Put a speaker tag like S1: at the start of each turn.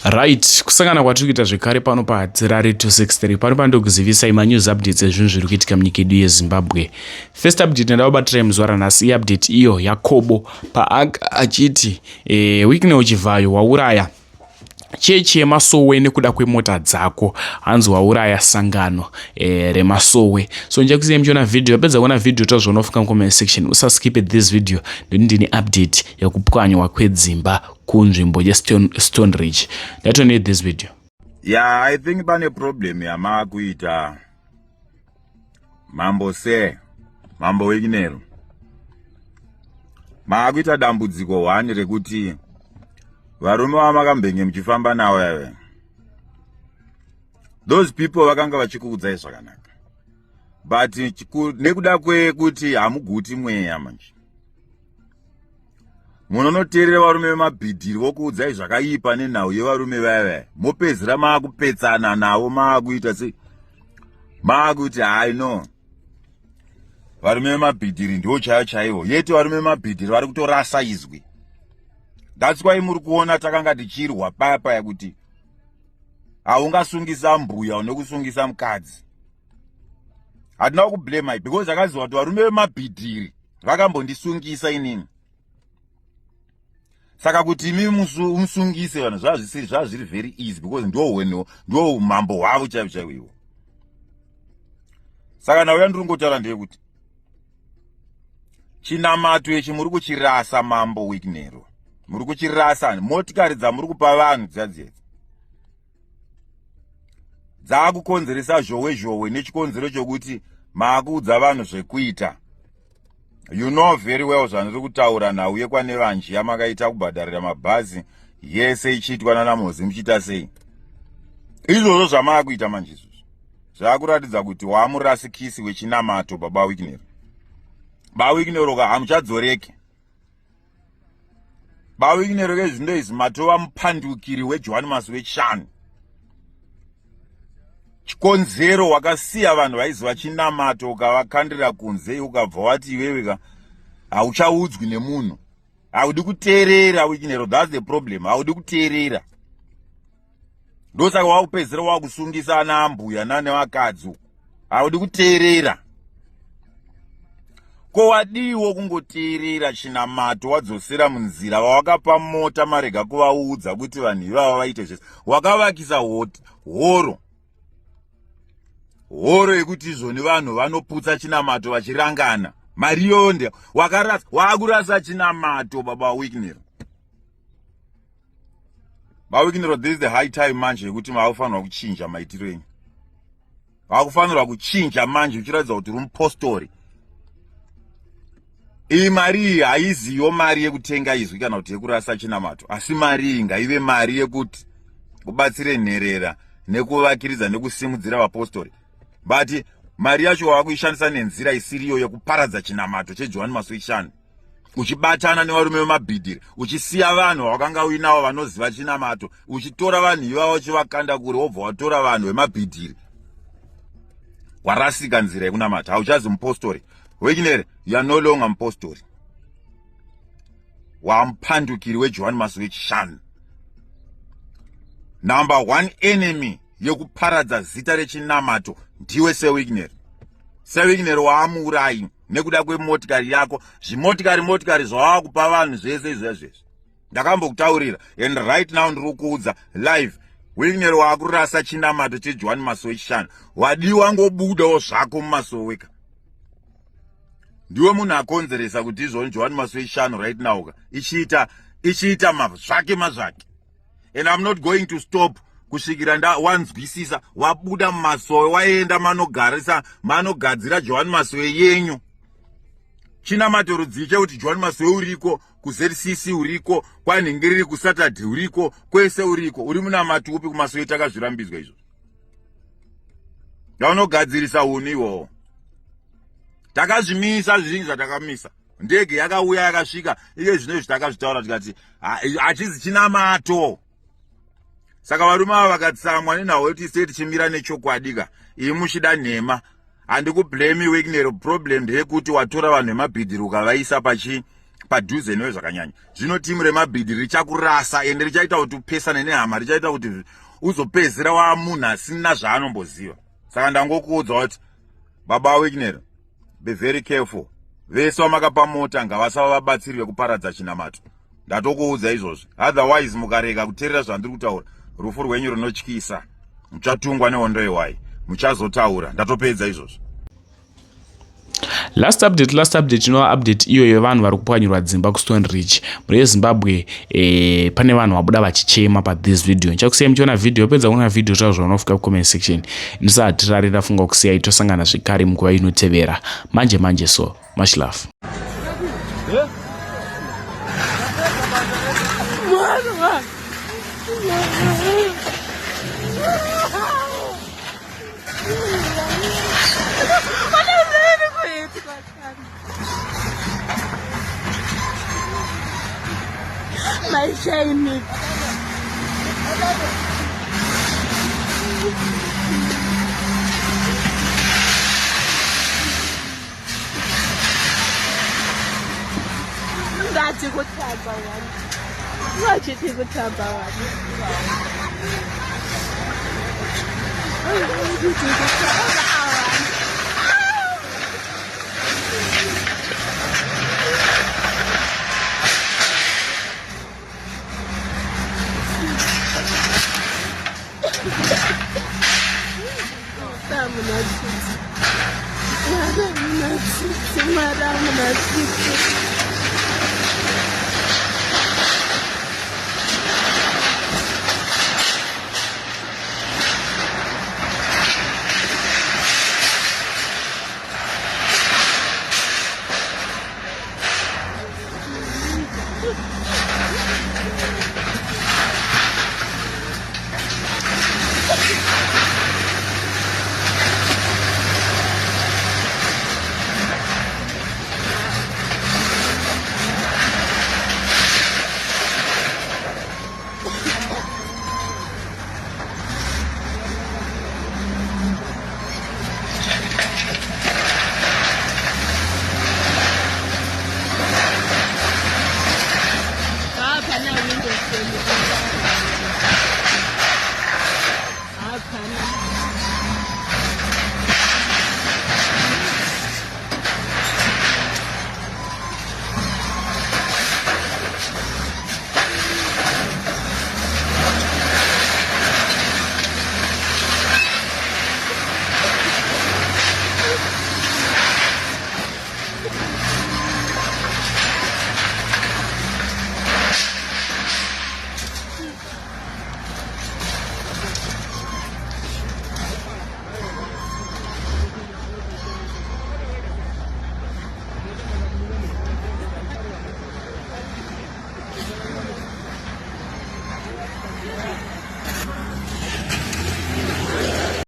S1: Right, kusangana kwatiri kuita zvekare pano paHadzira 263 pano pandokuzivisai manews updates ezvinhu zviri kuitika munyika yedu yeZimbabwe. First update ndakabatirai muzuva ranhasi update iyo yakobo paanga achiti wiki neuchivhayo wauraya chechi yemasowe nekuda kwemota dzako, hanzi wauraya sangano remasowe. So njakusiyai muchiona video, yapedza kuona video tazvinofuka mucomment section, usaskip this video ndini update yakupwanywa kwedzimba kunzvimbo yeStone Ridge. Let us need this video.
S2: Yeah, I think pane problem yamakuita mambo wekinero. Maakuita dambudziko one rekuti varume vamakambenge muchifamba nawo yave. Those people vakanga vachikuudzai zvakanaka. But nekuda kwekuti hamuguti mweya manje. Munonoteerera varume vemabhidhiri vokuudzai zvakaipa nenhau yevarume vaya. Mopedzera maakupetsana navo maakuita sei. Maakuti I know. Varume vemabhidhiri ndio chaivo. Yeti varume vemabhidhiri vari kutorasa izwi. That's why muri kuona takanga tichirwa papa yakuti haungasungisa mbuya unokusungisa mukadzi. Hatina kublame because akaziva kuti varume vemabhidhiri vakambondisungisa inini. Saka kuti imi musungise vanhu zvazviri very easy because ndio mambo hwavo chaivo iwo. Saka nauya ndiringotaura ndeyekuti chinamato ichi muri kuchirasa mambo wekinero. Muri kuchirasa motikari dzamuri kupa vanhu dzadzedza. Dzakukonzeresa zhowe nechikonzero chokuti maakuudza vanhu zvekuita. You know very well zvandiri kutaura nauye kwane vanjiya makaita kubhadharira mabhazi yese ichiitwa nanaMozi muchiita sei. Izvozvo zvamaakuita manje izvozvo zvakuratidza kuti waamurasikisi wechinamato baba wekinero. Baba wekinero ka hamuchadzoreki. Baba wekinero kezvindo izvi matova mupandukiri weJohani Masowe wechishanu. Chikonzero wakasiya vanhu vaiziva chinamato ukavakandira kunze ukabva wati iwewe hauchaudzwi nemunhu. Haudi kuteerera wekinero, that's the problem. Haudi kuteerera. Ndosaka wakupedzera wakusungisa ana ambuya nevakadzi. Haudi kuteerera. Ko wadiwo kungoteerera chinamato wadzosera munzira wawakapa mota marega kuvaudza kuti vanhu ivava vaite zvese. Wakavakisa horo yekuti izvoni vanhu vanoputsa chinamato vachirangana. Marionde wakurasa chinamato baba wekinero. Baba wekinero, this is the high time manje yekuti maakufanirwa kuchinja maitiro enyu. Maakufanirwa kuchinja manje uchiratidza kuti uri mupostori. Iyi mari haiziyo mari yekutenga izwi kana kuti yekurasa chinamato. Asi mari ngaive mari yekuti kubatsire nherera nekuvakiridza nekusimudzira vapostori. But mari yacho wakuishandisa nenzira isiriyo yekuparadza chinamato cheJohani Masowe wechishanu. Uchibatana nevarume vemabhidhiri, uchisiya vanhu vakanga uinawo vanoziva chinamato, uchitora vanhu ivavo uchivakanda kure, wobva watora vanhu vemabhidhiri. Warasika nzira yekunamata, hauchazi mupostori. Wekinere, you are no longer mupostori. Wampandukiri weJohani Masowe wechishanu. Number one enemy yekuparadza zita rechinamato ndiwe sewekinero. Sewekinero waamuurayi nekuda kwemotikari yako. Zvimotikari zvavakupa vanhu zvese izvezvo. Ndakambokutaurira and right now ndiri kuudza live. Wekinero waakurasa chinamato cheJohani Masowe wechishanu. Wadiwa ngobudawo zvako mumasowe ka. Ndiwe munhu akonzeresa kuti izvoni Johani Masowe wechishanu right now ichiita mazvake. And I'm not going to stop kusvikira wanzwisisa wabuda mumasowe waenda manogadzira Johani Masowe yenyu. Chinamato rudzii chekuti Johani Masowe uriko, kuZCC uriko, kwanhingiriri kuSaturday uriko, kwese uriko. Uri munamato upi kumasowe takazvirambidzwa izvo? Yaunogadzirisa uni iwowo. Takazvimisa zvinhu zvatakamisa. Ndege yakauya yakasvika iye zvino zvitakazvitaura tikati hachizi chinamato. Saka varume ava vakatsamwa nenhau yekuti ise tichimira nechokwadi ka. Iyi muchida nhema. Handikublame wekinero, problem ndeyekuti watora vanhu vemabhidhiri ukavaisa padhuze newe zvakanyanya. Zvino timu remabhidhi richakurasa ende richaita kuti upesane nehama, richaita kuti uzopedzera wamunhu asina zvaanomboziva. Saka ndangokuudza kuti baba Wigner, be very careful. Vese vamakapa mota ngavasava vabatsiri vekuparadza chinamato. Ndatokuudza izvozvo. Otherwise mukarega kuteerera zvandiri kutaura, rufu rwenyu runotyisa. Muchatungwa nehondo yewai. Muchazotaura. Ndatopedza izvozvo.
S1: Last update update iyo yevanhu vari kupwanyirwa dzimba kuStone Ridge muri yeZimbabwe. Pane vanhu vabuda vachichema pa this video. Ndichakusiyai muchiona video, pedza kuona video zvazvo vanofika comment section. Ndisati ndafunga kusiyai tosangana zvekare munguva inotevera. Manje so much love.
S3: My shame. That's a good time. Watch it, good time. I'm